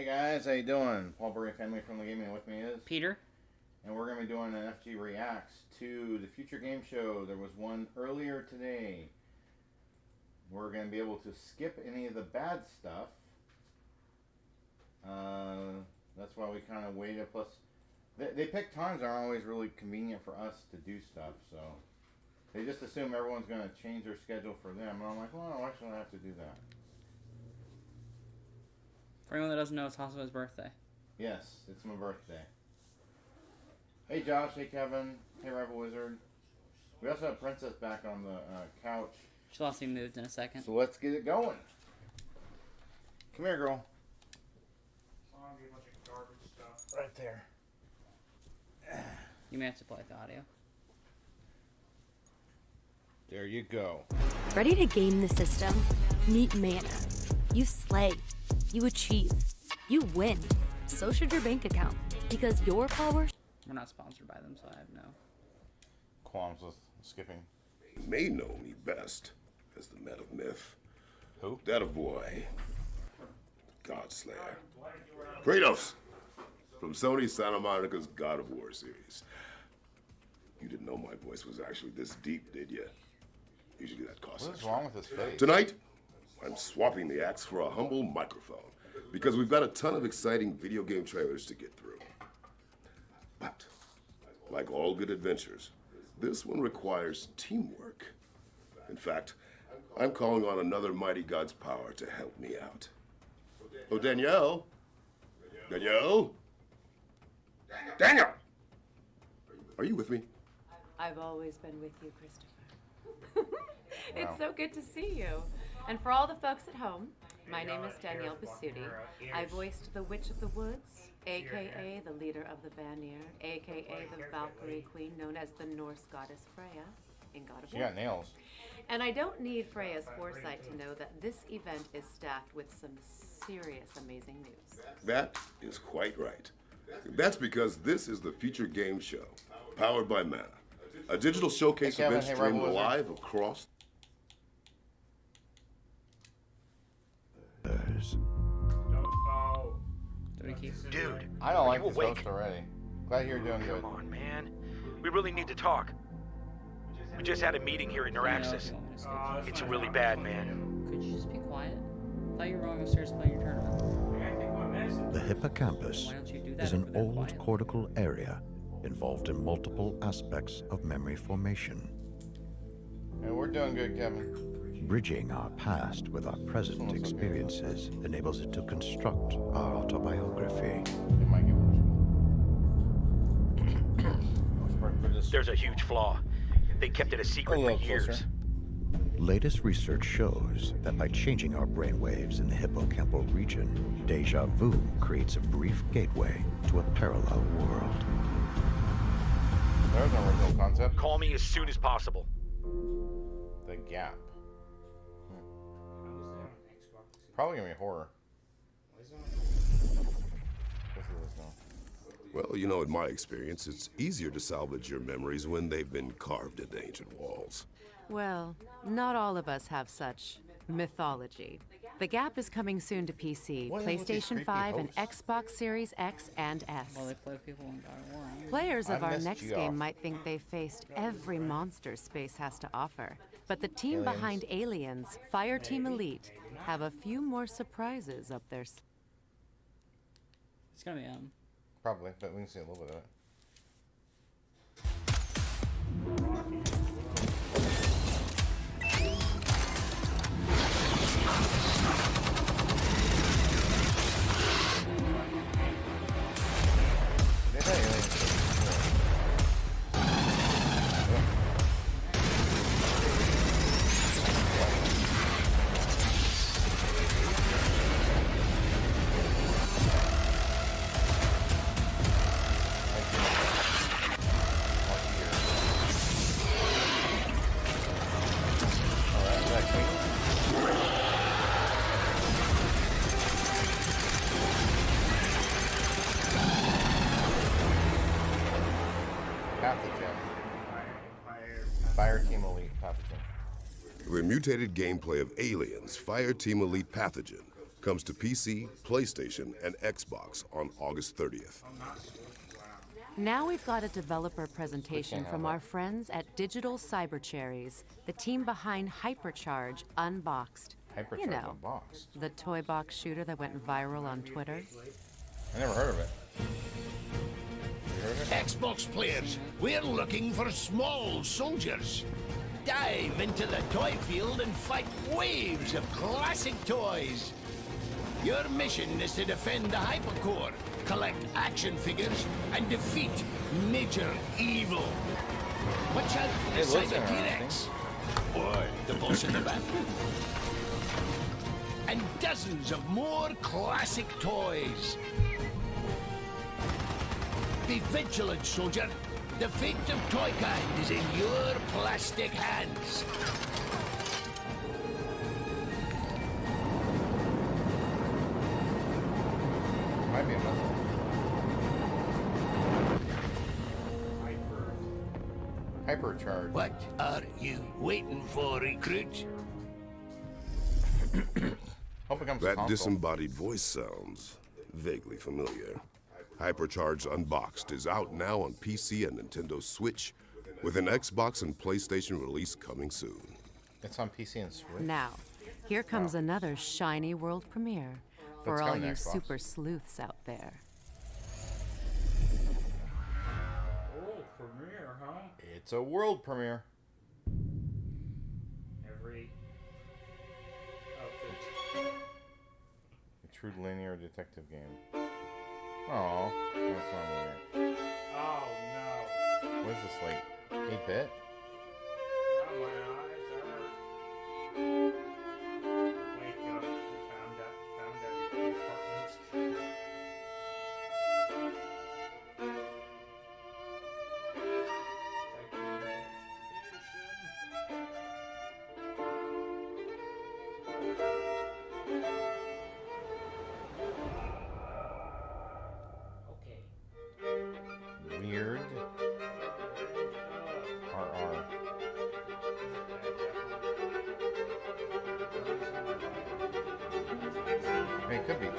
Hey guys, how you doing? Paul Burry Family Friendly Gaming, and with me is Peter. And we're going to be doing an FFG Reacts to the Future Game Show. There was one earlier today. We're going to be able to skip any of the bad stuff. That's why we kind of waited. Plus, they pick times that aren't always really convenient for us to do stuff, so they just assume everyone's going to change their schedule for them. And I'm like, well, why should I have to do that? For anyone that doesn't know, it's also his birthday. Yes, it's my birthday. Hey Josh, hey Kevin, hey Rival Wizard. We also have Princess back on the couch. She'll also be moved in a second. So let's get it going. Come here, girl. Right there. You may have to play the audio. There you go. Ready to game the system? Meet Mana. You slay. You achieve. You win. So should your bank account. Because your power... We're not sponsored by them, so I have no qualms with skipping. You may know me best as the man of myth. Who? That of boy. Godslayer. Kratos! From Sony Santa Monica's God of War series. You didn't know my voice was actually this deep, did you? Usually that costs What is wrong with his face? Tonight, I'm swapping the axe for a humble microphone. Because we've got a ton of exciting video game trailers to get through. But, like all good adventures, this one requires teamwork. In fact, I'm calling on another mighty god's power to help me out. Oh, Danielle? Danielle? Daniel! Are you with me? I've always been with you, Christopher. It's Wow. so good to see you. And for all the folks at home, my name is Danielle Basutti. I voiced the Witch of the Woods, a.k.a. the leader of the Vanir, a.k.a. the Valkyrie Queen, known as the Norse goddess Freya in God of She War. got nails. And I don't need Freya's foresight to know that this event is stacked with some serious, amazing news. That is quite right. That's because this is the Future Game Show, powered by Mana. A digital showcase Hey, Kevin. event Hey, streamed Rebel Wizard. live across... Dude, I don't like you this awake? host already. Glad you're doing good. Come on, man. We really need to talk. We just had a meeting here at Neuraxis. It's really bad, man. Could you just be quiet? I thought you were going upstairs playing your tournament. The hippocampus Why don't you do that is an over there old quietly? cortical area involved in multiple aspects of memory formation. Hey, we're doing good, Kevin. Bridging our past with our present Someone's looking at experiences enables it to construct our autobiography. It might get worse. There's a huge flaw. They kept it a secret A for little years. closer. Latest research shows that by changing our brainwaves in the hippocampal region, deja vu creates a brief gateway to a parallel world. There's an original concept. Call me as soon as possible. The Gap. Probably gonna be horror. This is this one. Well, you know, in my experience, it's easier to salvage your memories when they've been carved into ancient walls. Well, not all of us have such mythology. The Gap is coming soon to PC, What is with these PlayStation creepy 5, and hosts? Xbox Series X and S. Well, they play with people in God of War. Huh? Players of I our missed next Geoff. game might think they've faced every monster space has to offer. But the team Aliens. behind Aliens, Fireteam Elite, have a few more surprises up their sleeve. It's gonna be Probably, but we can see a little bit of it. They've had aliens before. Pathogen. Fireteam Elite Pathogen. The mutated gameplay of Aliens, Fireteam Elite Pathogen, comes to PC, PlayStation, and Xbox on August 30th. Now we've got a developer presentation from our friends at Digital Cyber Cherries, the team behind Hypercharge Unboxed. Hypercharge You know, Unboxed. the toy box shooter that went viral on Twitter. I never heard of it. You heard of it? Xbox players, we're looking for small soldiers. Dive into the toy field and fight waves of classic toys. Your mission is to defend the Hypercore, collect action figures, and defeat major evil. Watch out for the It looks Cyber interesting. T-Rex, or the boss in the bathroom. And dozens of more classic toys. Be vigilant, soldier. The fate of Toykind is in your plastic hands. Might be a missile. Hypercharge. What are you waiting for, recruit? Hope it comes That console. disembodied voice sounds vaguely familiar. Hypercharge Unboxed is out now on PC and Nintendo Switch, with an Xbox and PlayStation release coming soon. It's on PC and Switch. Now, here comes another shiny world premiere for Let's all go you Xbox. super sleuths out there. World premiere, huh? It's a world premiere. Every outfit. A true linear detective game. Oh, that's not linear. Oh no. What is this, like 8-bit? Oh, my eyes are. Wake up. Found out the apartment. Okay. Weird. RR. I mean, it could be T.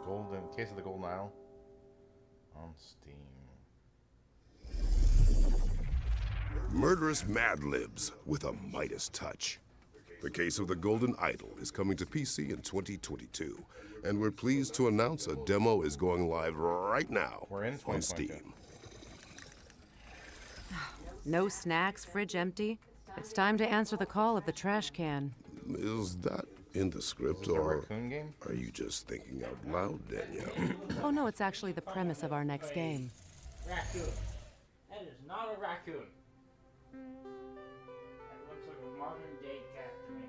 Golden Case of the Golden Isle on Steam. Murderous Mad Libs with a Midas touch. The Case of the Golden Idol is coming to PC in 2022, and we're pleased to announce a demo is going live right now We're in on 2022. Steam. No snacks, fridge empty. It's time to answer the call of the trash can. Is that in the script, Is this a or raccoon game? are you just thinking out loud, Danielle? Oh no, it's actually the premise of our next game. Raccoon. That is not a raccoon. That looks like a modern day cat to me.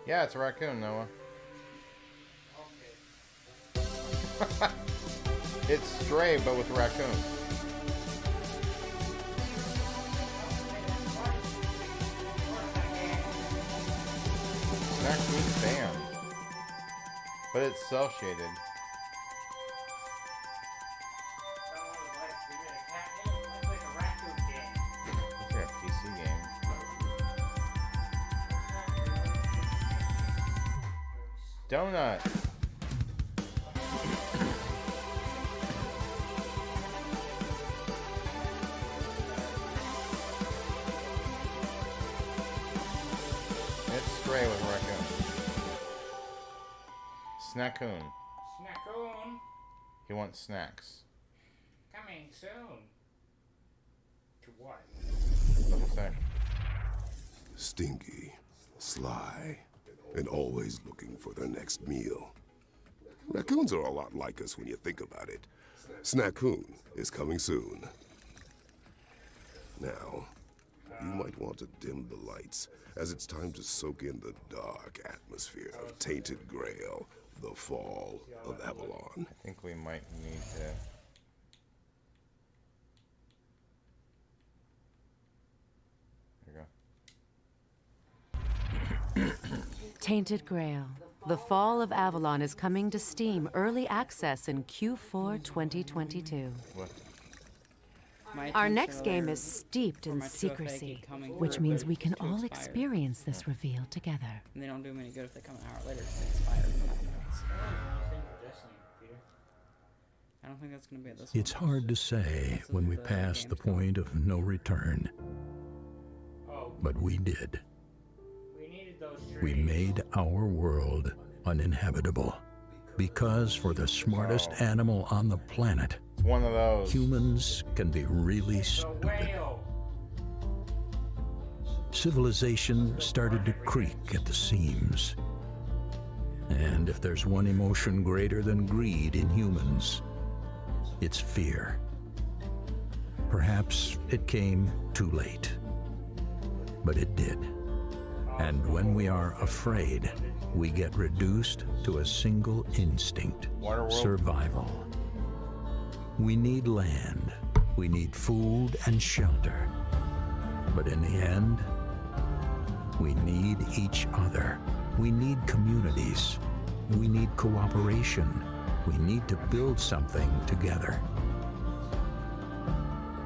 Yeah, it's a raccoon, Noah. Okay. It's Stray, but with a raccoon. Snackoon's banned. But it's cel-shaded. Looks like a raccoon game. It's like a PC game. Donut. It's Stray with a raccoon. Snackoon. Snackoon. He wants snacks. Coming soon. To what? Double sec. Stinky, sly, and always looking for their next meal. Raccoons are a lot like us when you think about it. Snackoon is coming soon. Now, you might want to dim the lights, as it's time to soak in the dark atmosphere of Tainted Grail, the Fall of Avalon. I think we might need to. There you go. Tainted Grail. The Fall of Avalon is coming to Steam Early Access in Q4 2022. Our next game is steeped in secrecy, which means we can all experience this reveal together. And they don't do them any good if they come an hour later because they expire. I don't think that's going to be this one. It's hard to say when we pass the point of no return. But we did. We made our world uninhabitable. Because for the smartest animal on the planet, It's one of those. humans can be really stupid. Civilization started to creak at the seams. And if there's one emotion greater than greed in humans, it's fear. Perhaps it came too late, but it did. And when we are afraid, we get reduced to a single instinct: survival. We need land, we need food and shelter. But in the end, we need each other. We need communities. We need cooperation. We need to build something together.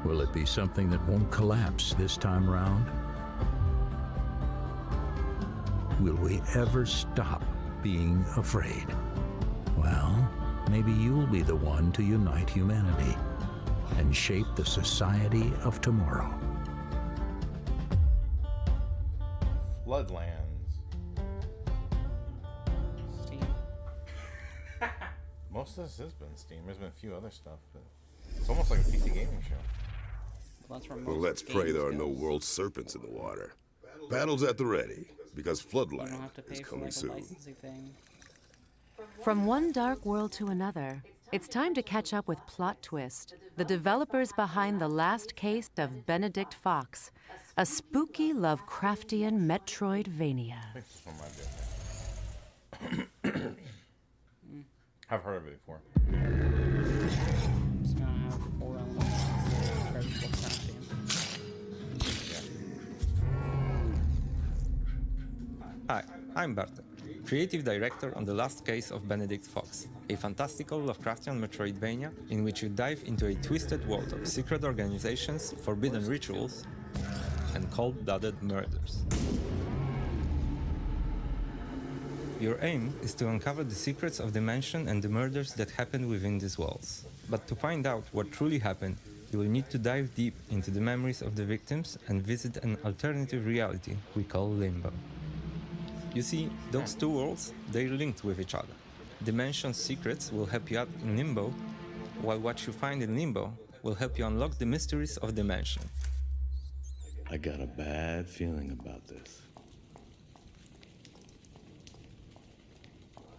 Will it be something that won't collapse this time round? Will we ever stop being afraid? Well, maybe you'll be the one to unite humanity and shape the society of tomorrow. Floodlands. Steam. Most of this has been Steam. There's been a few other stuff, but it's almost like a PC gaming show. Well, that's where Well, most let's pray there are games no go. world serpents in the water. Battles at the ready, because You don't Floodland have to pay is for coming like a soon. licensing thing. From one dark world to another, it's time to catch up with Plot Twist, the developers behind the last case of Benedict Fox, a spooky Lovecraftian Metroidvania. I think this one might be okay. I've heard of it before. It's gonna have 4 elements. It's very Lovecraftian. Hi, I'm Bartek, creative director on the last case of Benedict Fox, a fantastical Lovecraftian Metroidvania in which you dive into a twisted world of secret organizations, forbidden rituals, and cold-blooded murders. Your aim is to uncover the secrets of the mansion and the murders that happened within these walls. But to find out what truly happened, you will need to dive deep into the memories of the victims and visit an alternative reality we call Limbo. You see, those two worlds, they're linked with each other. The mansion's secrets will help you out in Limbo, while what you find in Limbo will help you unlock the mysteries of the mansion. I got a bad feeling about this.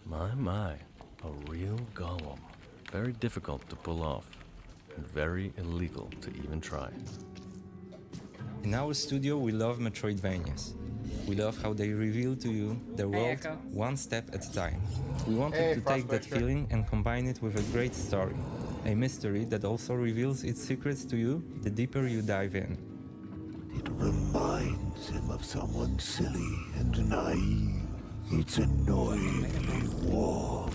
My, a real golem. Very difficult to pull off, and very illegal to even try. In our studio, we love Metroidvanias. We love how they reveal to you the world Echo. one step at a time. We wanted Hey, to take that Prospector. feeling and combine it with a great story. A mystery that also reveals its secrets to you the deeper you dive in. It reminds him of someone silly and naive. It's annoyingly warm.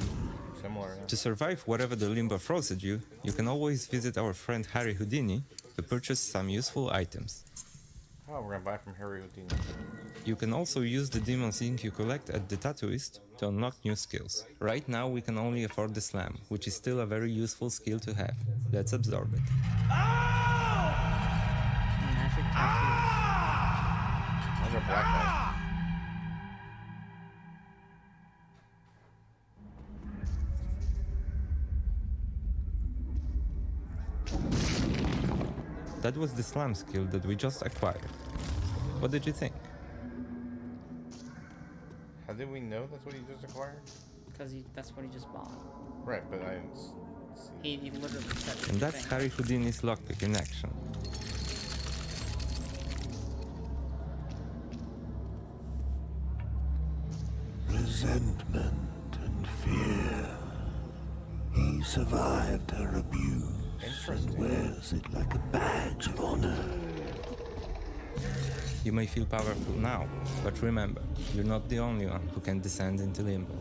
Similar. Yeah. To survive whatever the Limbo throws at you, you can always visit our friend Harry Houdini to purchase some useful items. Oh, we're gonna buy from Harry Houdini. You can also use the Demon's Ink you collect at the Tattooist to unlock new skills. Right now we can only afford the Slam, which is still a very useful skill to have. Let's absorb it. Magic tattoos. Those are black lights. That was the Slam skill that we just acquired. What did you think? How did we know that's what he just acquired? Because that's what he just bought. Right, but I didn't see. He literally said it. And that's Harry Houdini's lockpick in action. Resentment and fear. He survived her abuse and wears it like a badge of honor. You may feel powerful now, but remember, you're not the only one who can descend into limbo.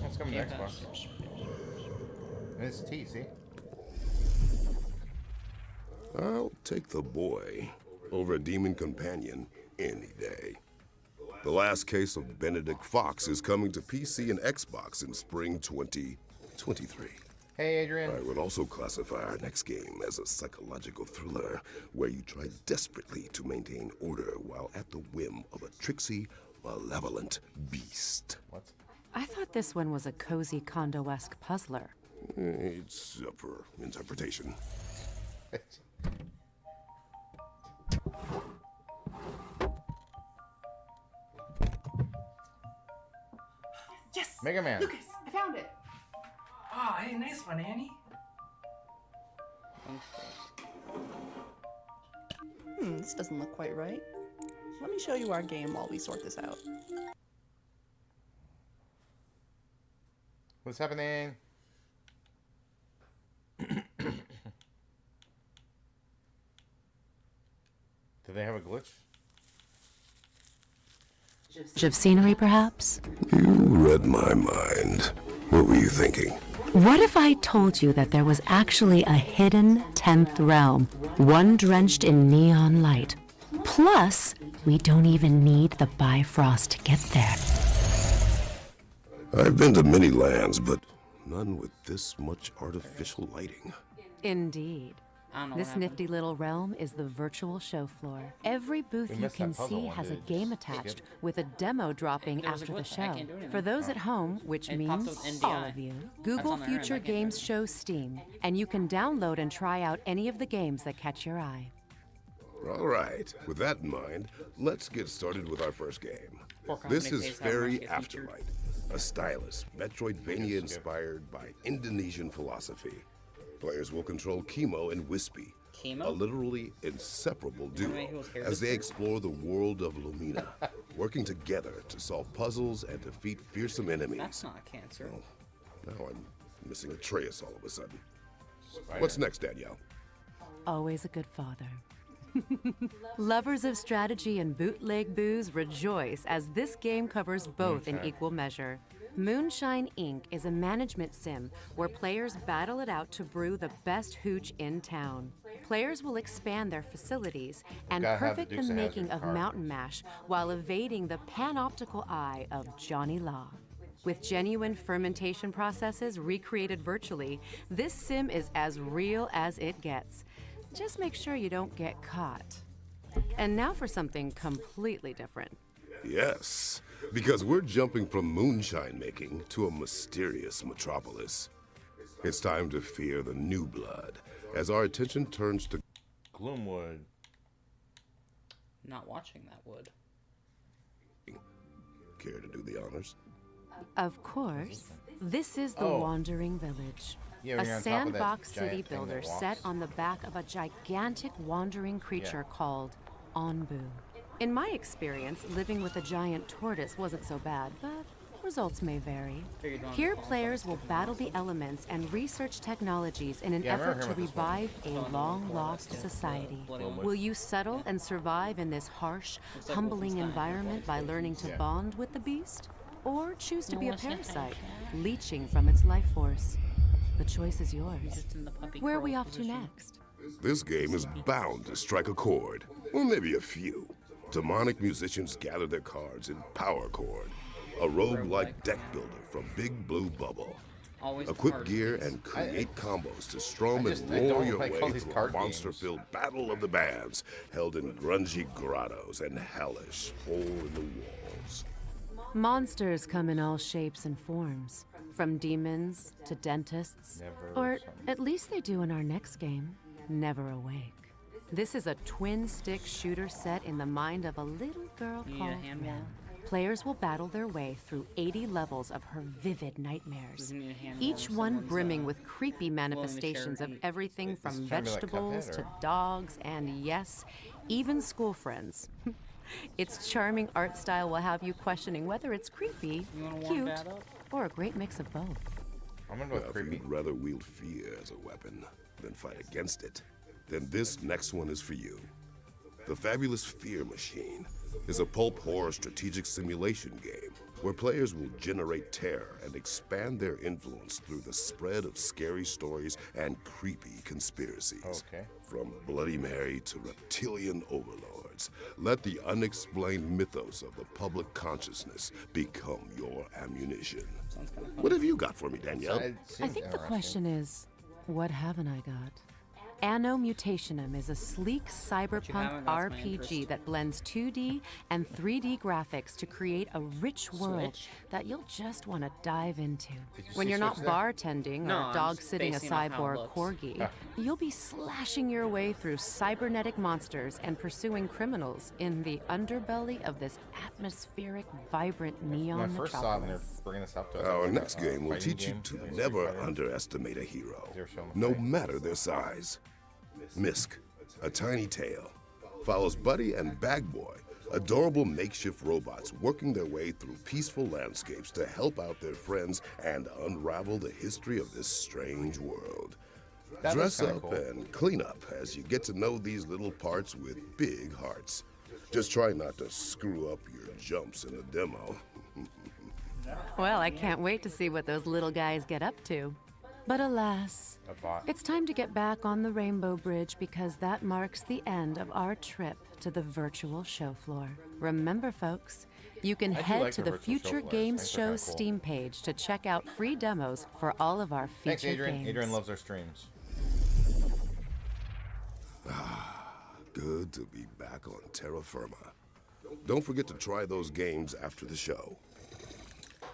What's coming to Xbox? It's T, see? I'll take the boy over a demon companion any day. The last case of Benedict Fox is coming to PC and Xbox in spring 2023. Hey, Adrian. I would also classify our next game as a psychological thriller where you try desperately to maintain order while at the whim of a tricksy, malevolent beast. What? I thought this one was a cozy condo-esque puzzler. It's up for interpretation. Yes! Mega Man. Lucas, I found it! Ah, hey, nice one, Annie. This doesn't look quite right. Let me show you our game while we sort this out. What's happening? Do they have a glitch? Of scenery, perhaps? You read my mind. What were you thinking? What if I told you that there was actually a hidden 10th realm, one drenched in neon light? Plus, we don't even need the Bifrost to get there. I've been to many lands, but none with this much artificial lighting. Indeed. This nifty little realm is the virtual show floor. Every booth you can see has a game attached, with a demo dropping after the show. For those at home, which means all of you, Google Future Games Show Steam, and you can download and try out any of the games that catch your eye. All right, with that in mind, let's get started with our first game. This is Fairy Afterlight, a stylish Metroidvania inspired by Indonesian philosophy. Players will control Chemo and Wispy, a literally inseparable duo, as they explore the world of Lumina, working together to solve puzzles and defeat fearsome enemies. That's not cancer. Oh, now I'm missing Atreus all of a sudden. What's next, Danielle? Always a good father. Lovers of strategy and bootleg booze rejoice as this game covers both in equal measure. Moonshine Inc. is a management sim where players battle it out to brew the best hooch in town. Players will expand their facilities and perfect the making of Mountain Mash while evading the panoptical eye of Johnny Law. With genuine fermentation processes recreated virtually, this sim is as real as it gets. Just make sure you don't get caught. And now for something completely different. Yes, because we're jumping from moonshine making to a mysterious metropolis. It's time to fear the new blood, as our attention turns to Gloomwood. Not watching that wood. Care to do the honors? Of course. This is the Wandering Village. Yeah, a sandbox city builder set on the back of a gigantic wandering creature called Onbu. In my experience, living with a giant tortoise wasn't so bad, but results may vary. Here, players will battle the elements and research technologies in an effort to revive a long-lost society. Will you settle and survive in this harsh, humbling environment by learning to bond with the beast? Or choose to be a parasite, leeching from its life force? The choice is yours. Where are we off to next? This game is bound to strike a chord, or maybe a few. Demonic musicians gather their cards in Power Chord, a rogue-like deck builder from Big Blue Bubble. Equip gear and create combos to strum and roar your way through a monster-filled battle of the bands, held in grungy grottos and hellish hole-in-the-walls. Monsters come in all shapes and forms, from demons to dentists, or at least they do in our next game, Never Awake. This is a twin-stick shooter set in the mind of a little girl called Ren. Players will battle their way through 80 levels of her vivid nightmares, each one brimming with creepy manifestations of everything from vegetables to dogs and, yes, even school friends. Its charming art style will have you questioning whether it's creepy, cute, or a great mix of both. I'm gonna go with Now, if creepy. you'd rather wield fear as a weapon than fight against it, then this next one is for you. The Fabulous Fear Machine is a pulp horror strategic simulation game where players will generate terror and expand their influence through the spread of scary stories and creepy conspiracies. Okay. From Bloody Mary to reptilian overlords, let the unexplained mythos of the public consciousness become your ammunition. What have you got for me, Danielle? I think the question is, what haven't I got? Anno Mutationum is a sleek cyberpunk haven't got my RPG interest. that blends 2D and 3D graphics to create a rich world Switch. that you'll just want to dive into. Did you When see you're not Switch there? bartending No, or I'm dog just sitting a basing off how it cyborg looks. corgi, you'll be slashing your way through cybernetic monsters and pursuing criminals in the underbelly of this atmospheric, vibrant neon When I first saw it, and they're metropolis. bringing this up to us. Our like, next game will fighting teach you game, to like Street never Fighter. underestimate a hero, They're showing the no fight. matter their size. Misk, a tiny tail, follows Buddy and Bag Boy, adorable makeshift robots working their way through peaceful landscapes to help out their friends and unravel the history of this strange world. That looks Dress kinda up cool. and clean up as you get to know these little parts with big hearts. Just try not to screw up your jumps in a demo. Well, I can't wait to see what those little guys get up to. But alas, A bot. it's time to get back on the Rainbow Bridge because that marks the end of our trip to the virtual show floor. Remember, folks, you can I do head like to the the virtual show Future floors. Games Things are Show kinda cool. Steam page to check out free demos for all of our featured Thanks, Adrian. games. Adrian loves our streams. Good to be back on terra firma. Don't forget to try those games after the show.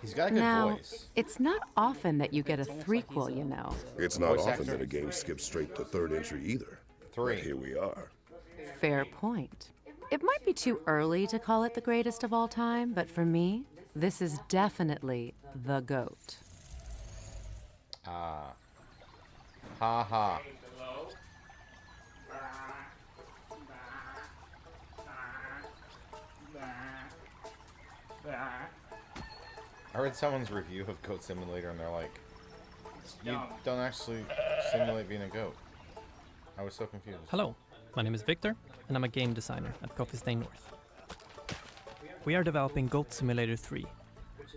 He's got a good Now, voice. it's not often that you get a threequel, you know. It's not Voice often actor. that a game skips straight to third entry either. 3. But here we are. Fair point. It might be too early to call it the greatest of all time, but for me, this is definitely the GOAT. Ha ha. I read someone's review of Goat Simulator and they're like, you don't actually simulate being a goat. I was so confused. Hello, my name is Victor, and I'm a game designer at Coffee Stain North. We are developing Goat Simulator 3,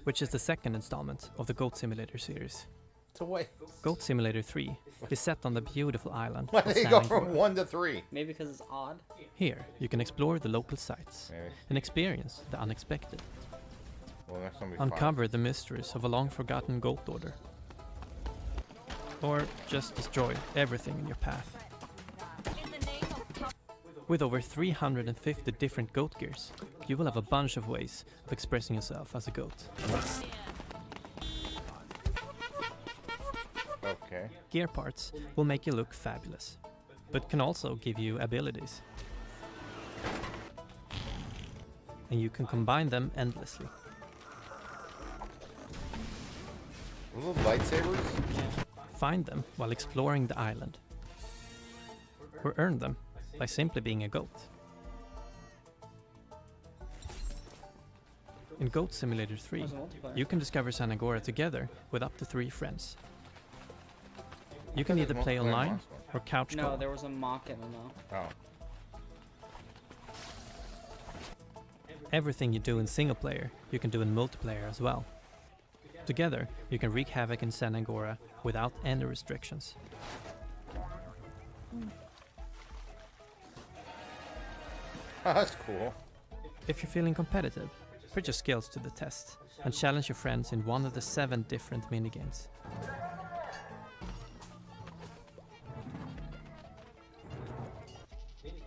which is the second installment of the Goat Simulator series. So wait. Goat Simulator 3 is set on the beautiful island Why of did he go Snackoon. from 1 to 3? Maybe because it's odd. Here, you can explore the local sites Maybe. and experience the unexpected. Well, next one will be 5. Uncover the mysteries of a long-forgotten goat order. Or just destroy everything in your path. With over 350 different goat gears, you will have a bunch of ways of expressing yourself as a goat. Okay. Gear parts will make you look fabulous, but can also give you abilities. And you can combine them endlessly. Little lightsabers? Find them while exploring the island. Or earn them by simply being a goat. In Goat Simulator 3, There's a multiplayer. you can discover San Agora together with up to 3 friends. You can There's either play multiplayer online last one. or couch No, co-op. there was a mock MMO. Oh. Everything you do in single player, you can do in multiplayer as well. Together, you can wreak havoc in San Agora without any restrictions. That's cool. If you're feeling competitive, put your skills to the test and challenge your friends in one of the 7 different minigames.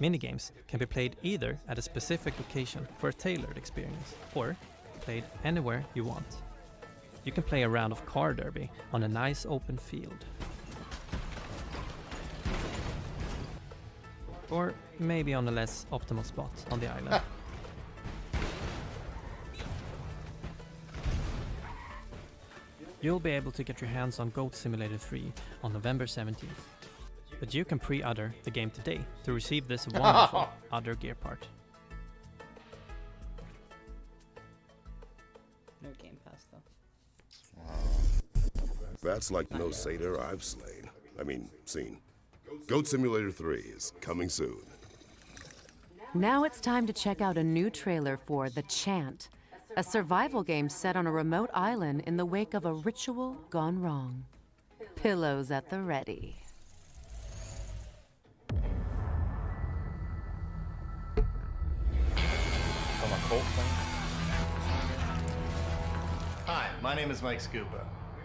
Minigames can be played either at a specific location for a tailored experience, or played anywhere you want. You can play a round of car derby on a nice open field. Or maybe on a less optimal spot on the island. You'll be able to get your hands on Goat Simulator 3 on November 17th. But you can pre-order the game today to receive this wonderful other gear part. No Game Pass though. that's like no satyr I've seen. Goat Simulator 3 is coming soon. Now it's time to check out a new trailer for The Chant, a survival game set on a remote island in the wake of a ritual gone wrong. Pillows at the ready. Hi, my name is Mike Scupa.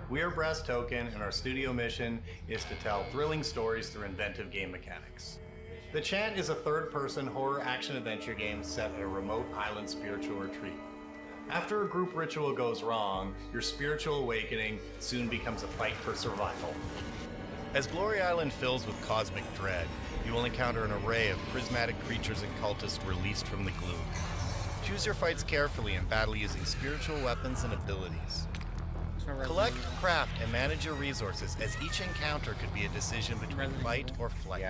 We are Brass Token, and our studio mission is to tell thrilling stories through inventive game mechanics. The Chant is a third-person horror action-adventure game set at a remote island spiritual retreat. After a group ritual goes wrong, your spiritual awakening soon becomes a fight for survival. As Glory Island fills with cosmic dread, you will encounter an array of prismatic creatures and cultists released from the gloom. Choose your fights carefully and battle using spiritual weapons and abilities. Collect, craft, and manage your resources, as each encounter could be a decision between fight or flight.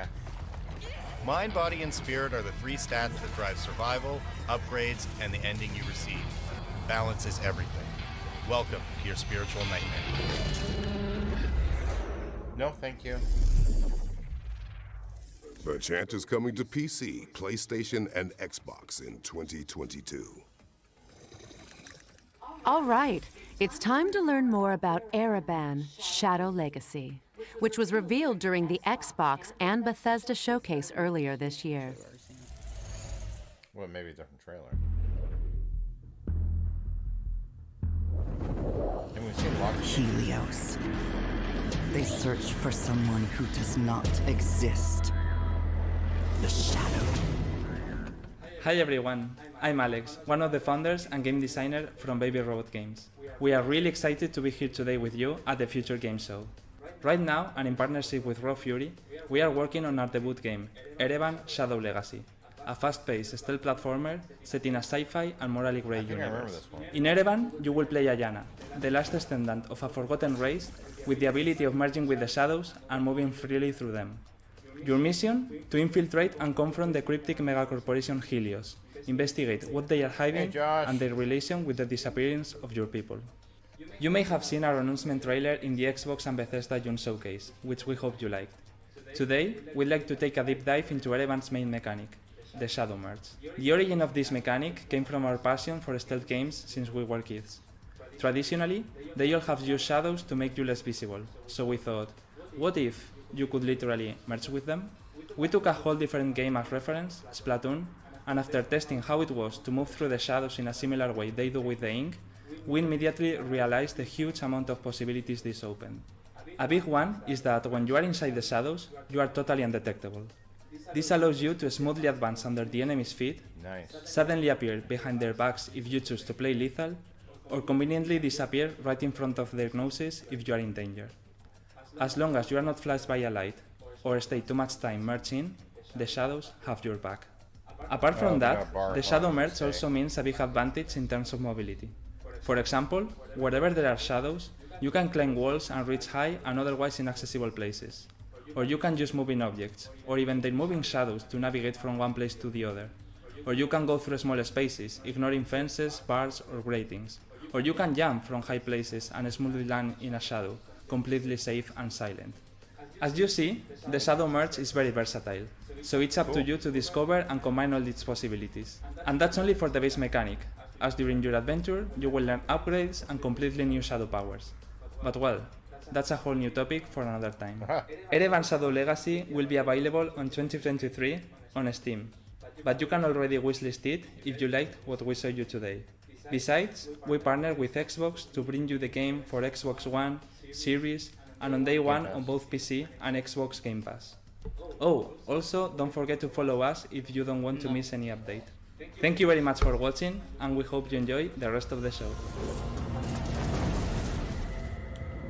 Mind, body, and spirit are the three stats that drive survival, upgrades, and the ending you receive. Balance is everything. Welcome to your spiritual nightmare. No, thank you. The Chant is coming to PC, PlayStation, and Xbox in 2022. All right, it's time to learn more about Ereban Shadow Legacy, which was revealed during the Xbox and Bethesda showcase earlier this year. Well, maybe a different trailer. And we've seen lots of Helios. They search for someone who does not exist. The Shadow. Hi everyone, I'm Alex, one of the founders and game designer from Baby Robot Games. We are really excited to be here today with you at the Future Game Show. Right now, and in partnership with Raw Fury, we are working on our debut game, Ereban Shadow Legacy, a fast-paced stealth platformer set in a sci-fi and morally grey universe. In Ereban, you will play Ayana, the last descendant of a forgotten race with the ability of merging with the shadows and moving freely through them. Your mission? To infiltrate and confront the cryptic megacorporation Helios, investigate what they are hiding and their relation with the disappearance of your people. You may have seen our announcement trailer in the Xbox and Bethesda June showcase, which we hope you liked. Today, we'd like to take a deep dive into Ereban's main mechanic, the Shadow Merge. The origin of this mechanic came from our passion for stealth games since we were kids. Traditionally, they all have used shadows to make you less visible, so we thought, what if you could literally merge with them? We took a whole different game as reference, Splatoon, and after testing how it was to move through the shadows in a similar way they do with the ink, we immediately realized the huge amount of possibilities this opened. A big one is that when you are inside the shadows, you are totally undetectable. This allows you to smoothly advance under the enemy's feet, suddenly appear behind their backs if you choose to play lethal, or conveniently disappear right in front of their noses if you are in danger. As long as you are not flashed by a light, or stay too much time merged in, the shadows have your back. Apart from that, the Shadow Merge also means a big advantage in terms of mobility. For example, wherever there are shadows, you can climb walls and reach high and otherwise inaccessible places. Or you can use moving objects, or even their moving shadows to navigate from one place to the other. Or you can go through small spaces, ignoring fences, bars, or gratings. Or you can jump from high places and smoothly land in a shadow, completely safe and silent. As you see, the Shadow Merge is very versatile, so it's up to you to discover and combine all its possibilities. And that's only for the base mechanic, as during your adventure you will learn upgrades and completely new shadow powers. But well, that's a whole new topic for another time. Ereban Shadow Legacy will be available on 2023 on Steam, but you can already wishlist it if you liked what we showed you today. Besides, we partnered with Xbox to bring you the game for Xbox One, Series, and on day one on both PC and Xbox Game Pass. Oh, also don't forget to follow us if you don't want to miss any update. Thank you very much for watching, and we hope you enjoy the rest of the show.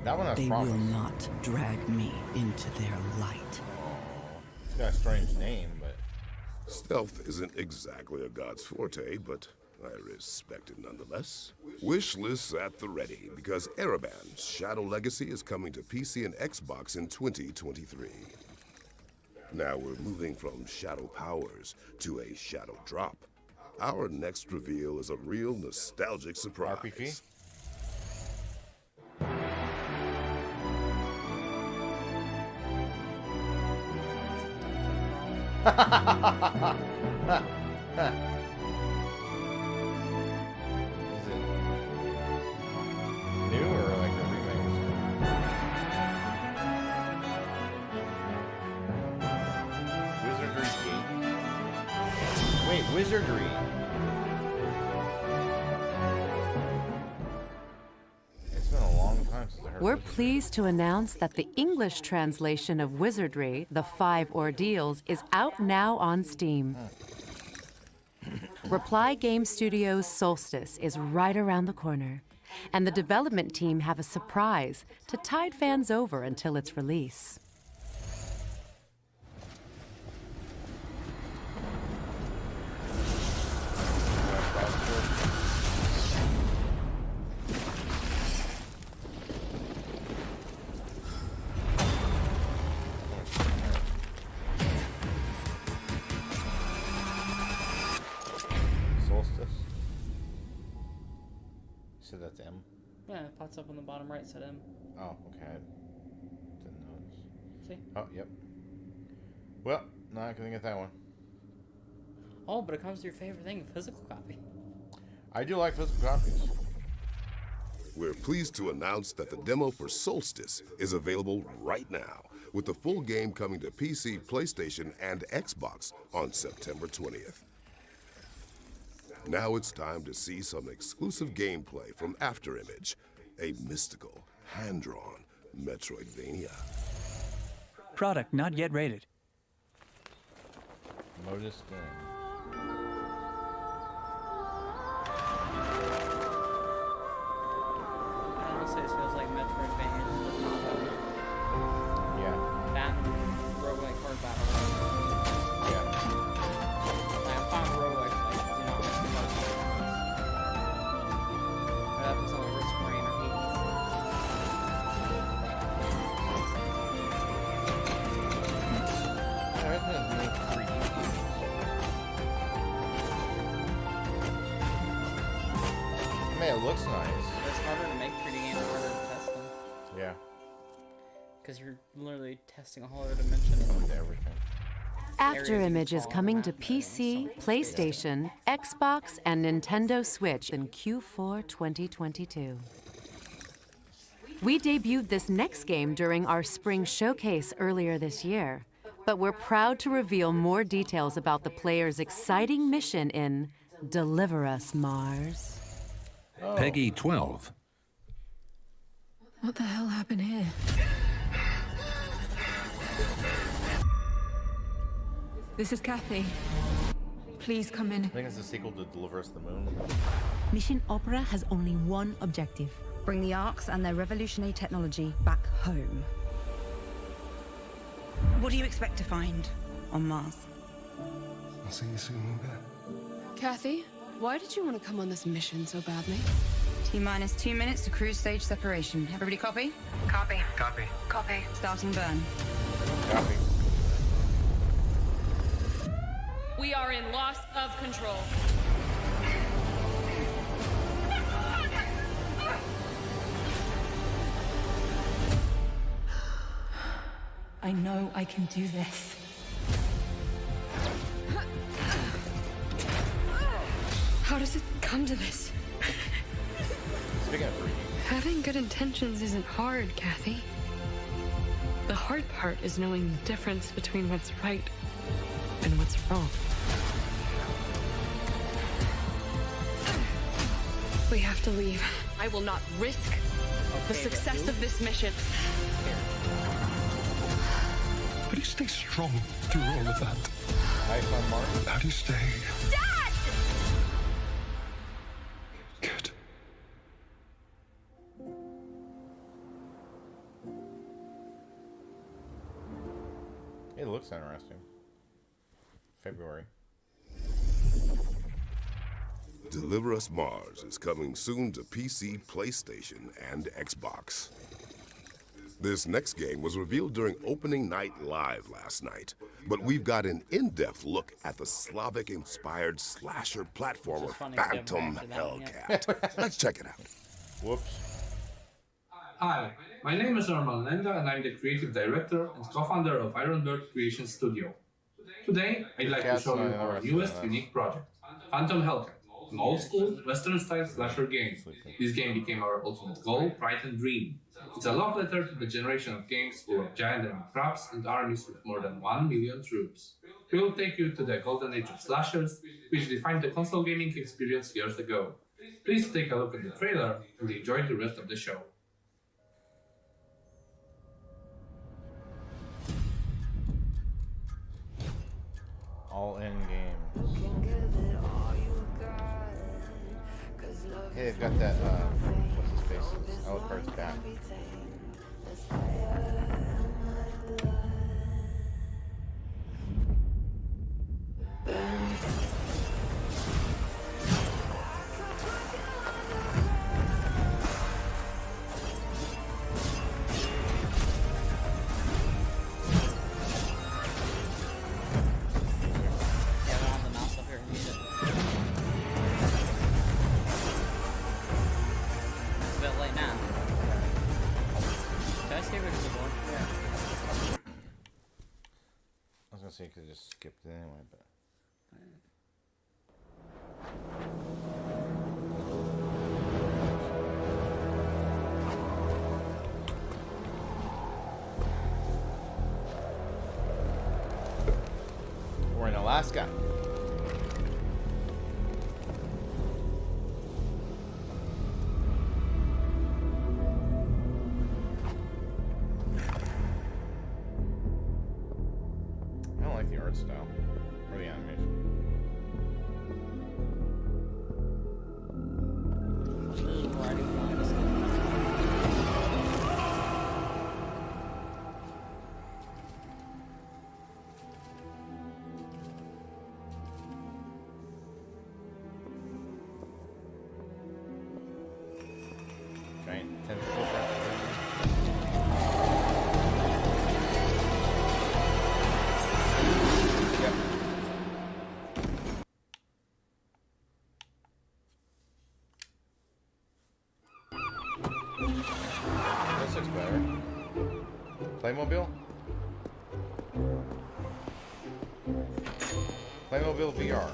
That one has They promise. will not drag me into their light. It's got a strange name, but... Stealth isn't exactly a god's forte, but I respect it nonetheless. Wish lists at the ready, because Ereban Shadow Legacy is coming to PC and Xbox in 2023. Now we're moving from shadow powers to a shadow drop. Our next reveal is a real nostalgic surprise. RPP? New or like a remake? Wizardry game? Wait, Wizardry. It's been a long time since I heard We're Wizardry. pleased to announce that the English translation of Wizardry, The Five Ordeals, is out now on Steam. Reply Game Studios' Solstice is right around the corner, and the development team have a surprise to tide fans over until its release. Solstice. So that's M? Yeah, it pops up on the bottom right, said M. Oh, okay. I didn't notice. See? Oh, yep. Well, no, I couldn't get that one. Oh, but it comes to your favorite thing, physical copy. I do like physical copies. We're pleased to announce that the demo for Solstice is available right now, with the full game coming to PC, PlayStation, and Xbox on September 20th. Now it's time to see some exclusive gameplay from Afterimage, a mystical, hand-drawn Metroidvania. Product not yet rated. Modus game. I don't know, say this feels like Metroidvania. Yeah. That roguelike hard battle. Yeah. Like, I'm fine with roguelike, like, you know, it's the most. But that was only Risk Rain or I mean, it looks nice. It's harder to make 3D games, harder to test them. Yeah. Because you're literally testing a whole other dimension of everything. Afterimage is coming to PC, PlayStation, Xbox, and Nintendo Switch in Q4 2022. We debuted this next game during our spring showcase earlier this year, but we're proud to reveal more details about the player's exciting mission in Deliver Us, Mars. Oh. Peggy 12. What the hell happened here? This is Kathy. Please come in. I think it's a sequel to Deliver Us the Moon. Mission Opera has only one objective. Bring the Arks and their revolutionary technology back home. What do you expect to find on Mars? I'll see you soon, Luca. Kathy, why did you want to come on this mission so badly? T-minus 2 minutes to cruise stage separation. Everybody copy? Copy. Copy. Copy. Starting burn. Copy. We are in loss of control. I know I can do this. How does it come to this? Speaking of 3D. Having good intentions isn't hard, Kathy. The hard part is knowing the difference between what's right and what's wrong. We have to leave. I will not risk the success of this mission. How do you stay strong through all of that? Life on Mars? How do you stay? Dad! Good. It looks interesting. February. Deliver Us Mars is coming soon to PC, PlayStation, and Xbox. This next game was revealed during opening night live last night, but we've got an in-depth look at the Slavic-inspired slasher platformer Phantom Hellcat. Let's check it out. Whoops. Hi, my name is Norman Lenda and I'm the creative director and co-founder of Ironbird Creation Studio. Today, I'd like to show you our newest unique project, Phantom Hellcat, an old-school, Western-style slasher game. This game became our ultimate goal, pride and dream. It's a love letter to the generation of games full of giant enemy traps and armies with more than 1 million troops. We will take you to the golden age of slashers, which defined the console gaming experience years ago. Please take a look at the trailer and enjoy the rest of the show. All in game. Hey, they've got that, what's his face? Alucard's back. You could just skip it anyway, but we're in Alaska. The art style or the animation. Giant tentacle. This looks better. Playmobil? Playmobil VR.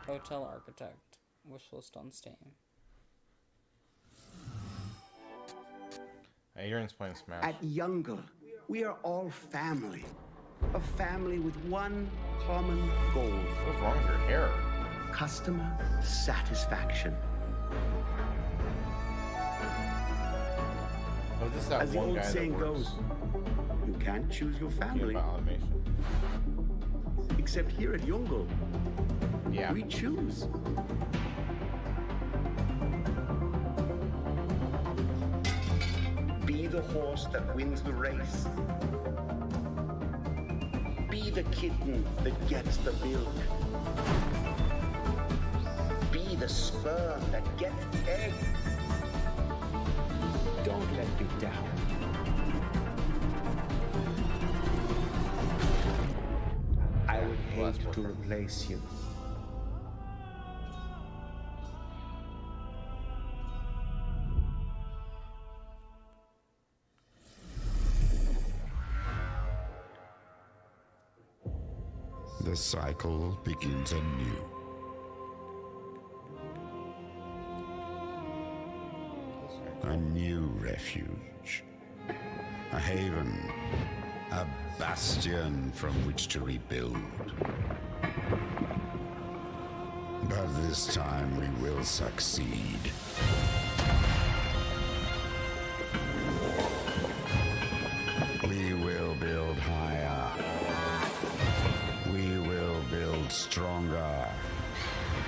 Hotel Architect. Wishlist on Steam. Aaron's playing Smash. At Youngle, we are all family. A family with one common goal. What's wrong with your hair? Customer satisfaction. Oh, is this that As the one old guy saying that works? goes, you can't choose your family. About automation. Except here at Youngle, yeah, we choose. Be the horse that wins the race. Be the kitten that gets the milk. Be the sperm that gets the egg. Don't let me down. I would hate to replace you. The cycle begins anew. A new refuge. A haven. A bastion from which to rebuild. But this time we will succeed. We will build higher. We will build stronger.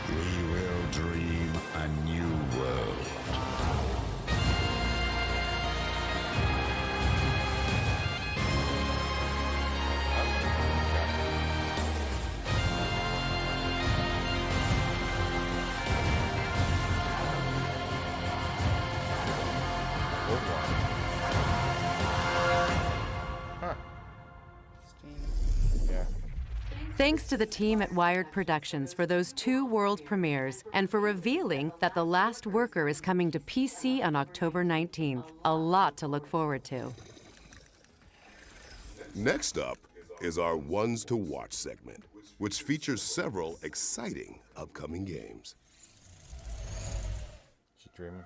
We will dream a new world. Thanks to the team at Wired Productions for those 2 world premieres and for revealing that The Last Worker is coming to PC on October 19th. A lot to look forward to. Next up is our Ones to Watch segment, which features several exciting upcoming games. She dreaming.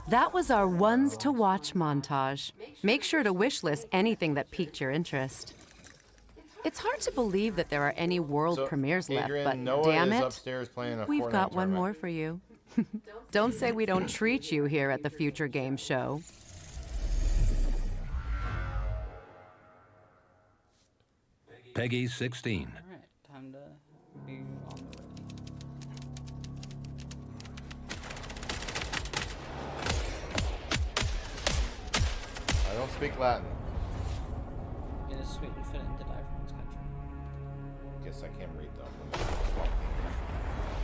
That was our Ones to Watch montage. Make sure to wishlist anything that piqued your interest. It's hard to believe that there are any world premieres Adrian, left, but Noah damn is it, upstairs playing a we've Fortnite got one tournament. more for you. Don't say we don't treat you here at the Future Game Show. Peggy 16. Alright, time to be on the way. I don't speak Latin. It is sweet and fit to die from this country. Guess I can't read though.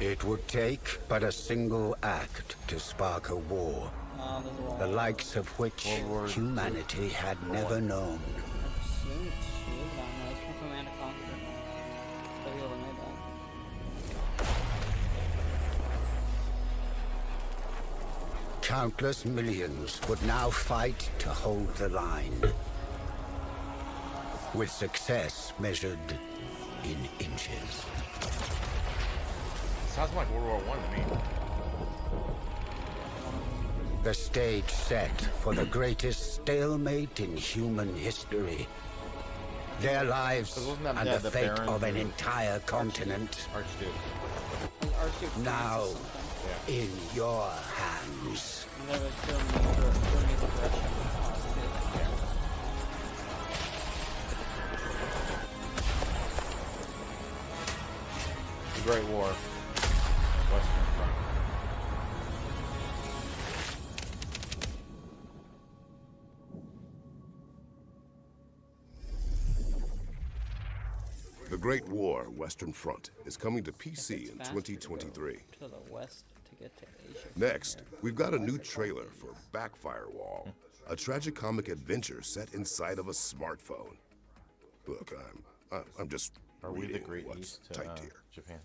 It would take but a single act to spark a war, the likes of which humanity had never known. Countless millions would now fight to hold the line, with success measured in inches. Sounds like World War I to me. The stage set for the greatest stalemate in human history. Their lives and the fate of an entire continent. Now in your hands. The Great War. Western Front. The Great War, Western Front, is coming to PC in 2023. To the west to get to Asia. Next, we've got a new trailer for Backfire Wall, a tragicomic adventure set inside of a smartphone. Look, I'm just reading what's typed here. Japan.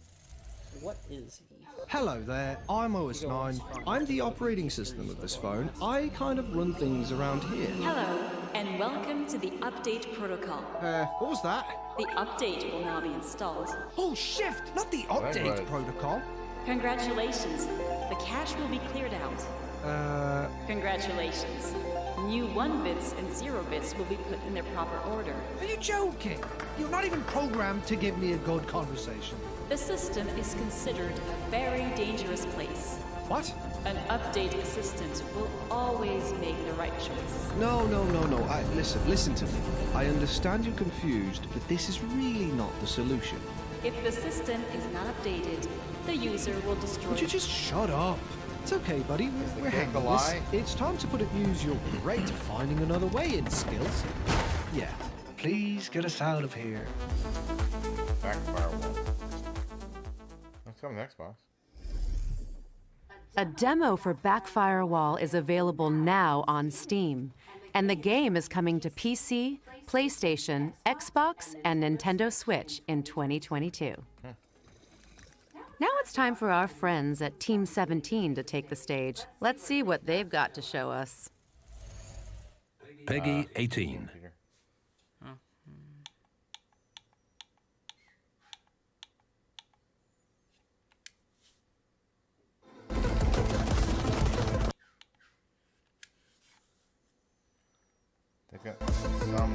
What is he? Hello there, I'm OS9. I'm the operating system of this phone. I kind of run things around here. Hello, and welcome to the update protocol. What was that? The update will now be installed. Oh, shift, not the update protocol. Congratulations, the cache will be cleared out. Congratulations. New 1 bits and 0 bits will be put in their proper order. Are you joking? You're not even programmed to give me a good conversation. The system is considered a very dangerous place. What? An update assistant will always make the right choice. No. Listen to me. I understand you're confused, but this is really not the solution. If the system is not updated, the user will destroy. Would you just shut up? It's okay, buddy. We're handling this. It's time to use your great finding another way in skills. Yeah. Please get us out of here. Backfire Wall. That's coming to Xbox. A demo for Backfire Wall is available now on Steam. And the game is coming to PC, PlayStation, Xbox, and Nintendo Switch in 2022. Now it's time for our friends at Team 17 to take the stage. Let's see what they've got to show us. Peggy 18. They got some.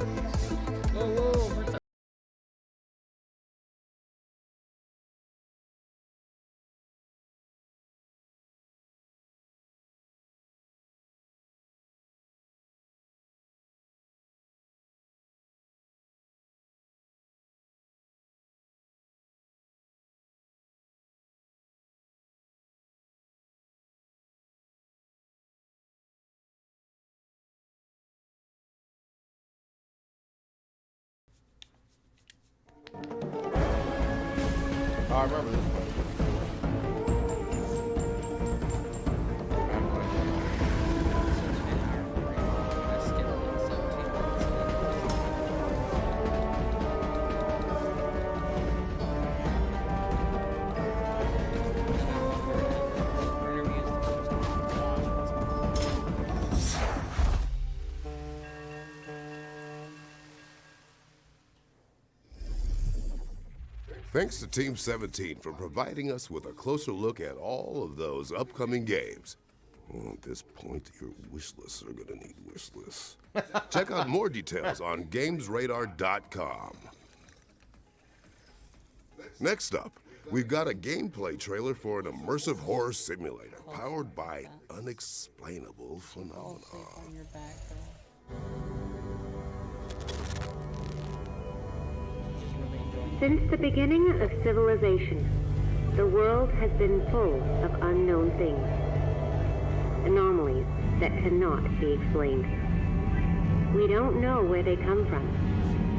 Whoa, where's that? Oh, I remember this one. Thanks to Team 17 for providing us with a closer look at all of those upcoming games. Well, at this point, your wish lists are gonna need wish lists. Check out more details on GamesRadar.com. Next up, we've got a gameplay trailer for an immersive horror simulator powered by unexplainable phenomena. Since the beginning of civilization, the world has been full of unknown things, anomalies that cannot be explained. We don't know where they come from,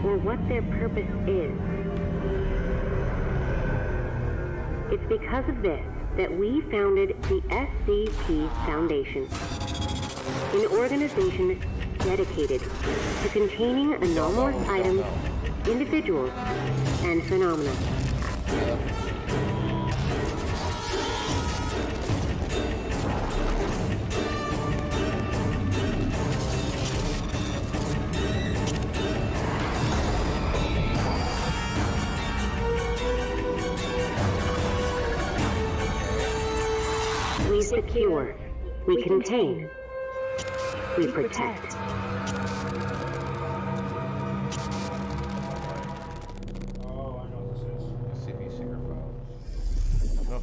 or what their purpose is. It's because of this that we founded the SCP Foundation, an organization dedicated to containing anomalous items, individuals, and phenomena. We secure, we contain, we protect.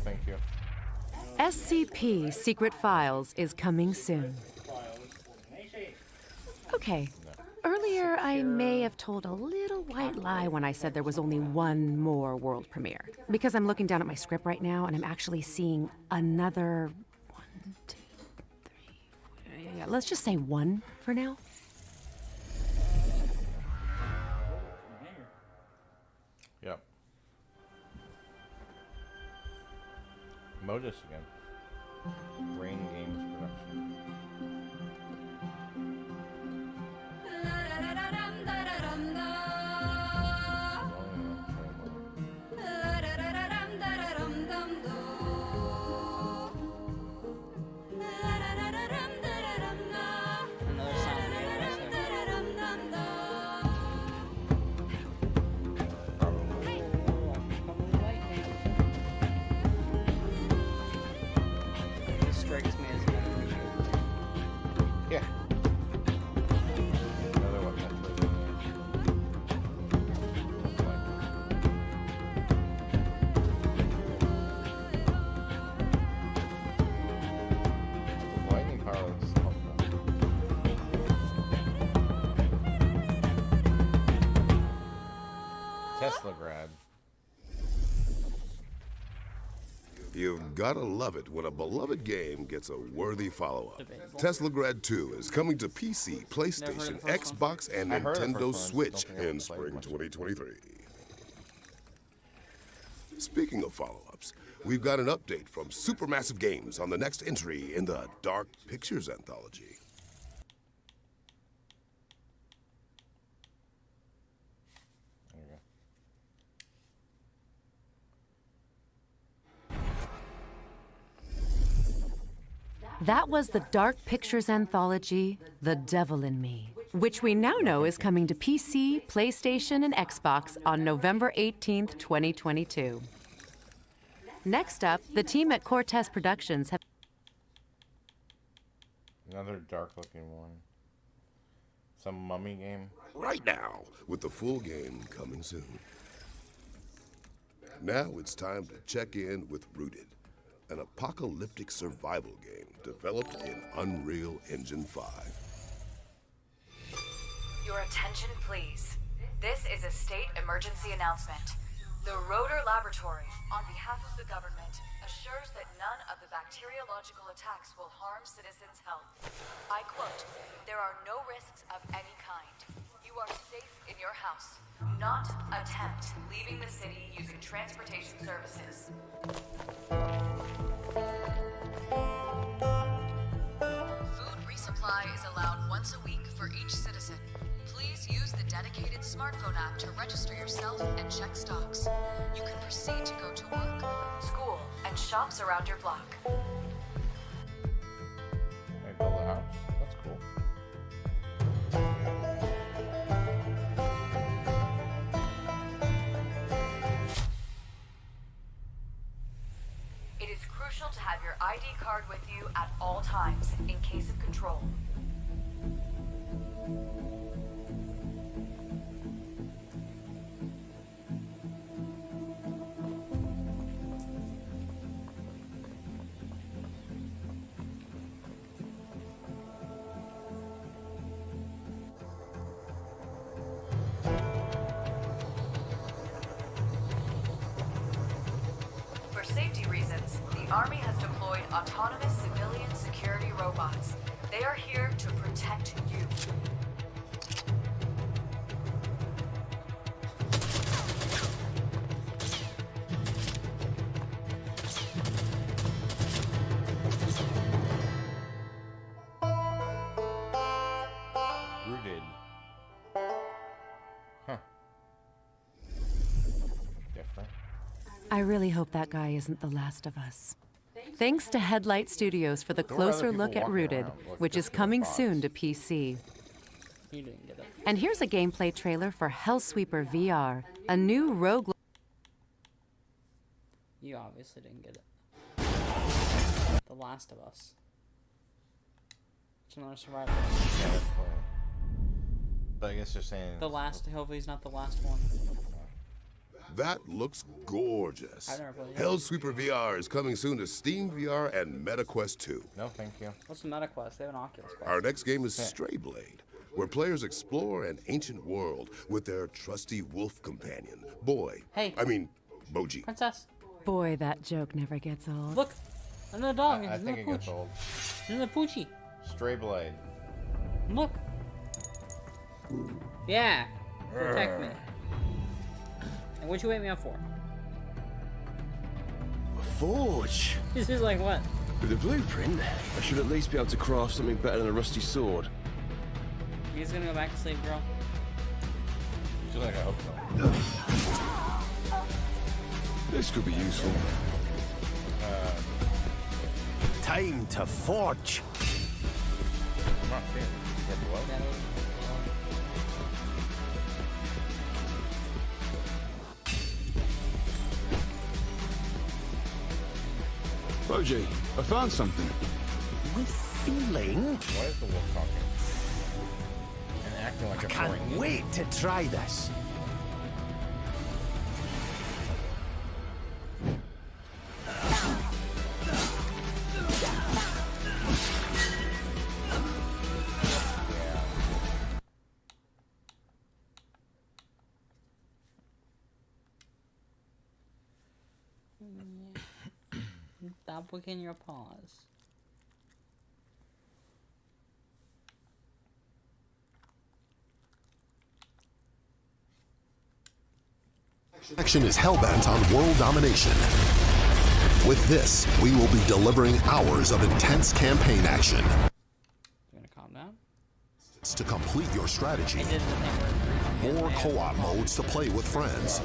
Thank you. SCP Secret Files is coming soon. Okay. Earlier, I may have told a little white lie when I said there was only one more world premiere. Because I'm looking down at my script right now, and I'm actually seeing another 1, 2, 3, 4, yeah, let's just say 1 for now. Yep. Modus again. Brain Games production. Yeah. Another one that's lightning power looks helpful. Tesla grad. You've gotta love it when a beloved game gets a worthy follow-up. Teslagrad 2 is coming to PC, PlayStation, Xbox, and Nintendo Switch in spring 2023. Speaking of follow-ups, we've got an update from Supermassive Games on the next entry in the Dark Pictures anthology. That was the Dark Pictures anthology, The Devil in Me, which we now know is coming to PC, PlayStation, and Xbox on November 18th, 2022. Next up, the team at Cortez Productions have... Another dark-looking one. Some mummy game. Right now, with the full game coming soon. Now it's time to check in with Rooted, an apocalyptic survival game developed in Unreal Engine 5. Your attention, please. This is a state emergency announcement. The Rotor Laboratory, on behalf of the government, assures that none of the bacteriological attacks will harm citizens' health. I quote, "There are no risks of any kind. You are safe in your house. Not attempt leaving the city using transportation services." Food resupply is allowed once a week for each citizen. Please use the dedicated smartphone app to register yourself and check stocks. You can proceed to go to work, school, and shops around your block. I build a house. That's cool. It is crucial to have your ID card with you at all times in case of control. For safety reasons, the Army has deployed autonomous civilian security robots. They are here to protect you. Rooted. Huh. Different. I really hope that guy isn't the last of us. Thanks to Headlight Studios for the closer look at Rooted, which is coming soon to PC. You didn't get it. And here's a gameplay trailer for Hellsweeper VR, a new rogue... You obviously didn't get it. The Last of Us. It's another survival. Yeah, that's cool. But I guess you're saying... The last, hopefully he's not the last one. That looks gorgeous. I've never played it. Hellsweeper VR is coming soon to Steam VR and MetaQuest 2. No, thank you. What's the MetaQuest? They have an Oculus Quest. Our next game is Stray Blade, where players explore an ancient world with their trusty wolf companion, Boy. Hey. I mean, Boji. Princess. Boy, that joke never gets old. Look! Another dog. I think it gets old. Another Poochie. Stray Blade. Look. Yeah. Protect me. And what'd you wake me up for? A forge. This is like what? With a blueprint, I should at least be able to craft something better than a rusty sword. You guys gonna go back to sleep, girl? Feel like I hope so. This could be useful. Time to forge. I'm not seeing it. Boji, I found something. With feeling. Why is the wolf talking? And acting like a Can't brain. wait to try this. Stop licking your paws. Action is hellbent on world domination. With this, we will be delivering hours of intense campaign action. You gonna calm down? To complete your strategy, more co-op modes to play with friends,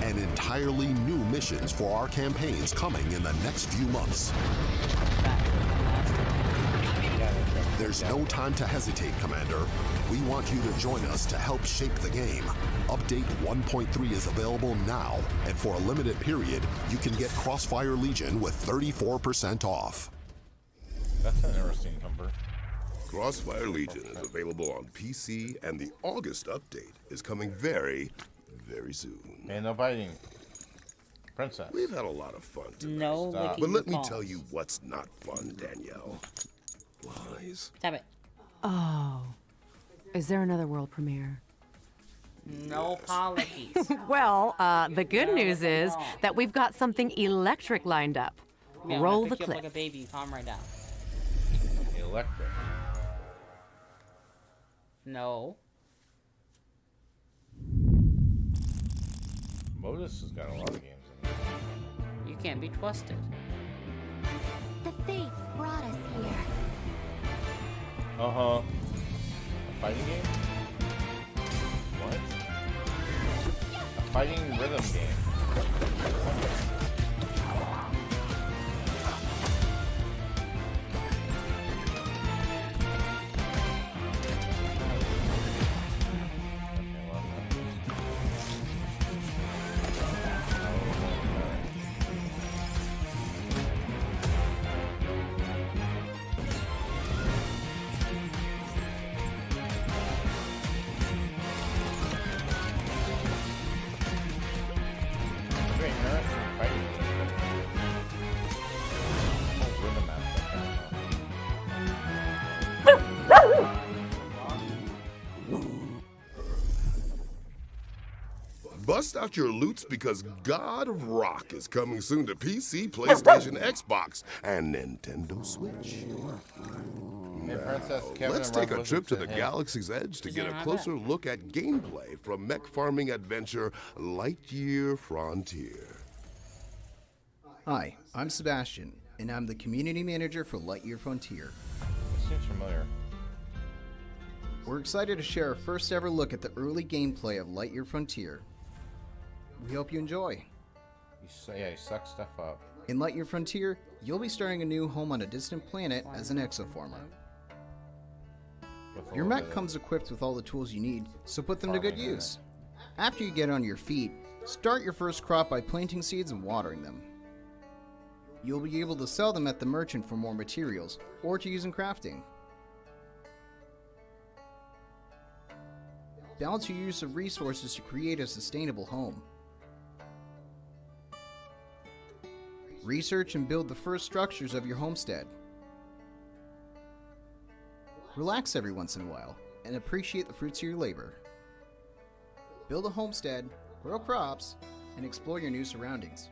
and entirely new missions for our campaigns coming in the next few months. There's no time to hesitate, Commander. We want you to join us to help shape the game. Update 1.3 is available now, and for a limited period, you can get Crossfire Legion with 34% off. That's an interesting number. Crossfire Legion is available on PC, and the August update is coming very, very soon. And no biting. Princess. We've had a lot of fun tonight. No licking But let me paws. tell you what's not fun, Danielle. Lies. Stop it. Oh. Is there another world premiere? No apologies. Well, the good news is that we've got something electric lined up. Yeah, Roll I the pick you up clip. like a baby. Calm right down. Electric. No. Modus has got a lot of games in it. You can't be trusted. The fates brought us here. Uh-huh. A fighting game? What? A fighting rhythm game. Bust out your loots because God of Rock is coming soon to PC, PlayStation, Xbox, and Nintendo Switch. Princess, Now, Kevin let's and take a Rob trip to the Wilson said, Galaxy's Edge to He's get not a on closer look at gameplay from mech farming adventure Lightyear Frontier. Hi, I'm Sebastian, and I'm the community manager for Lightyear Frontier. It seems familiar. We're excited to share our first ever look at the early gameplay of Lightyear Frontier. We hope you enjoy. You suck stuff up. In Lightyear Frontier, you'll be starting a new home on a distant planet as an exoformer. Your mech comes equipped with all the tools you need, so put them to good use. After you get on your feet, start your first crop by planting seeds and watering them. You'll be able to sell them at the merchant for more materials, or to use in crafting. Balance your use of resources to create a sustainable home. Research and build the first structures of your homestead. Relax every once in a while and appreciate the fruits of your labor. Build a homestead, grow crops, and explore your new surroundings.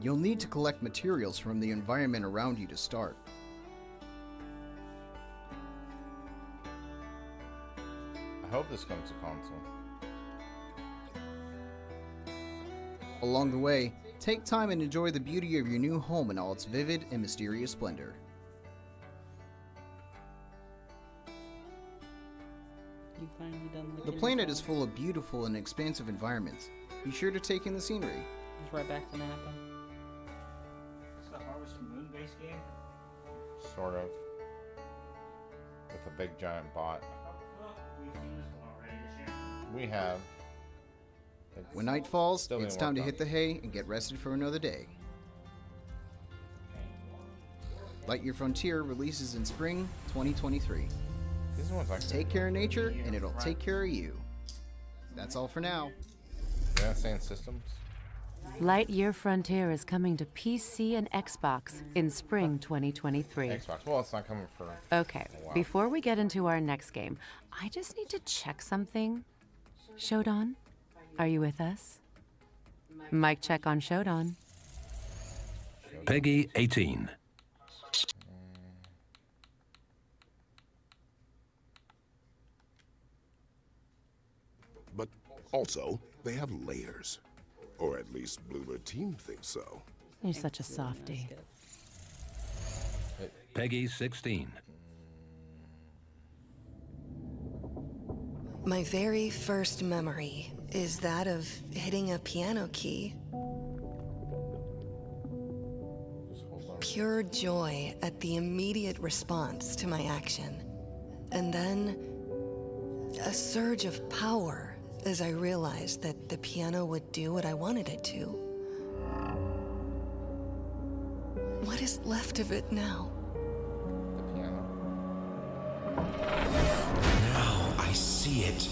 You'll need to collect materials from the environment around you to start. I hope this comes to console. Along the way, take time and enjoy the beauty of your new home in all its vivid and mysterious splendor. You finally done The planet is full of beautiful and expansive environments. Be sure to take in the scenery. Just right back to that happen. It's the Harvest Moon-based game? Sort of. With a big giant bot. We've seen this one already this year. We have. When night falls, Still being it's time to worked hit the hay and get rested for another day. Lightyear Frontier releases in spring 2023. These ones like Take care of nature, and it'll take care of you. That's all for now. They're saying systems. Lightyear Frontier is coming to PC and Xbox in spring 2023. Xbox. Well, it's not coming for. Okay, a while. before we get into our next game, I just need to check something. Shodan, are you with us? Mic check on Shodan. Peggy 18. But also, they have layers. Or at least Bluebird Team thinks so. You're such a softie. Peggy 16. My very first memory is that of hitting a piano key. pure joy at the immediate response to my action. And then, a surge of power as I realized that the piano would do what I wanted it to. What is left of it now? The piano. Now I see it.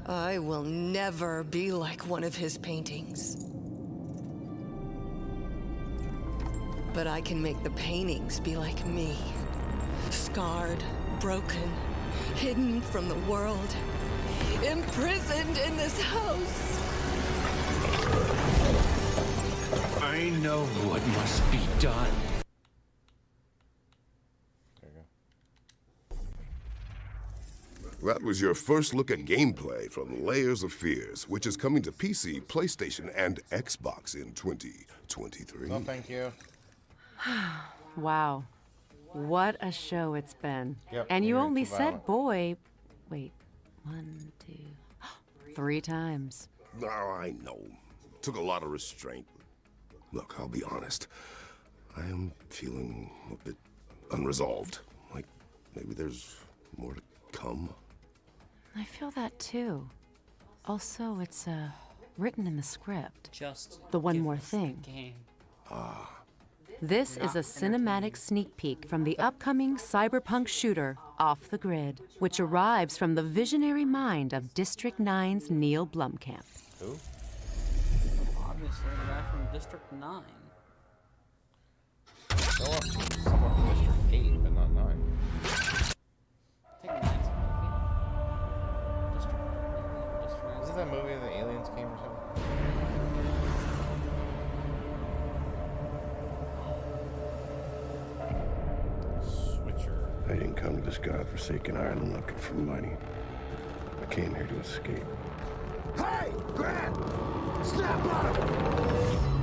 I will never be like one of his paintings. But I can make the paintings be like me. Scarred, broken, hidden from the world, imprisoned in this house. I know what must be done. There you go. That was your first look at gameplay from Layers of Fears, which is coming to PC, PlayStation, and Xbox in 2023. No, thank you. Wow. What a show it's been. Yep, and you you're only too said violent. boy, wait, 1, 2, 3 times. Oh, I know. Took a lot of restraint. Look, I'll be honest. I am feeling a bit unresolved. Like, maybe there's more to come. I feel that too. Also, it's written in the script. Just the one more thing. This is a cinematic sneak peek from the upcoming cyberpunk shooter, Off the Grid, which arrives from the visionary mind of District 9's Neil Blomkamp. Who? Obviously, the guy from District 9. Someone from District 8, but not 9. I think 9's a movie. District 9. Isn't that movie the aliens came or something? I didn't come to this godforsaken island looking for money. I came here to escape. Hey, Grant! Snap out of it!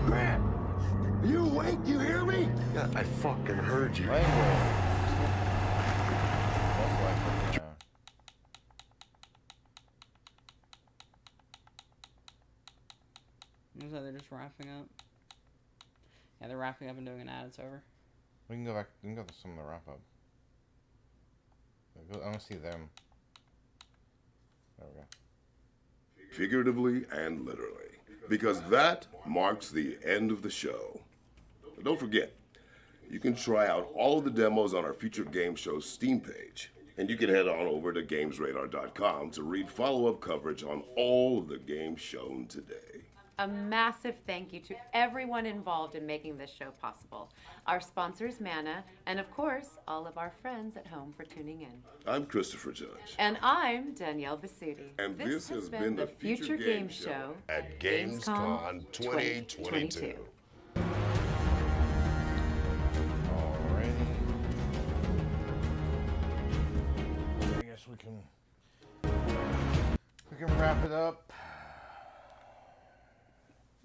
Grant! Are you awake? You hear me? Yeah, I fucking heard you. So they're just wrapping up. Yeah, they're wrapping up and doing an ad. It's over. We can go back. We can go to some of the wrap up. I want to see them. There we go. Figuratively and literally. Because that marks the end of the show. But don't forget, you can try out all of the demos on our Future Game Show's Steam page. And you can head on over to GamesRadar.com to read follow-up coverage on all of the games shown today. A massive thank you to everyone involved in making this show possible. Our sponsors, Mana, and of course, all of our friends at home for tuning in. I'm Christopher Judge. And I'm Danielle Basutti. And this has been the Future Game Show at Gamescom 2022. Alrighty. I guess we can wrap it up.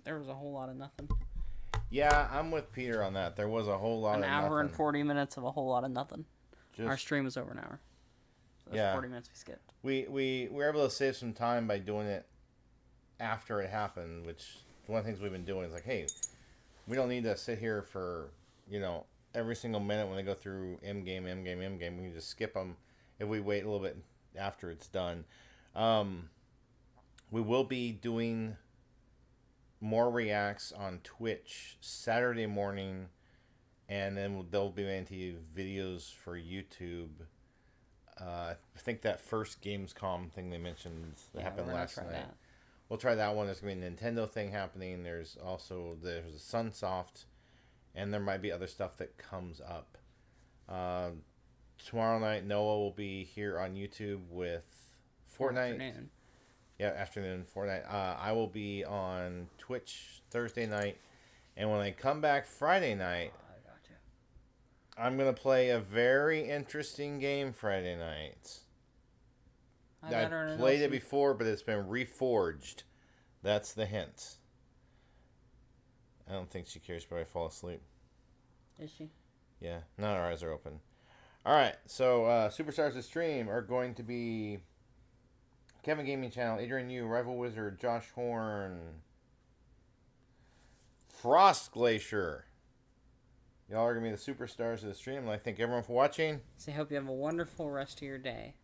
There was a whole lot of nothing. Yeah, I'm with Peter on that. There was a whole lot of nothing. An hour and 40 minutes of a whole lot of nothing. Our stream was over an hour. So that's 40 minutes we skipped. We were able to save some time by doing it after it happened, which one of the things we've been doing is like, hey, we don't need to sit here for, every single minute when they go through M game. We can just skip them if we wait a little bit after it's done. We will be doing more reacts on Twitch Saturday morning, and then they'll be into videos for YouTube. I think that first Gamescom thing they mentioned that happened last night. We'll try that one. There's gonna be a Nintendo thing happening. There's a Sunsoft, and there might be other stuff that comes up. Tomorrow night, Noah will be here on YouTube with Fortnite. Afternoon. Yeah, afternoon, Fortnite. I will be on Twitch Thursday night, and when I come back Friday night, I'm going to play a very interesting game Friday night. I played it before, but it's been reforged. That's the hint. I don't think she cares, but I fall asleep. Is she? Yeah, none of our eyes are open. All right, so Superstars of Stream are going to be Kevin Gaming Channel, Adrian Yu, Rival Wizard, Josh Horn, Frost Glacier. Y'all are going to be the superstars of the stream. And I thank everyone for watching. So I hope you have a wonderful rest of your day.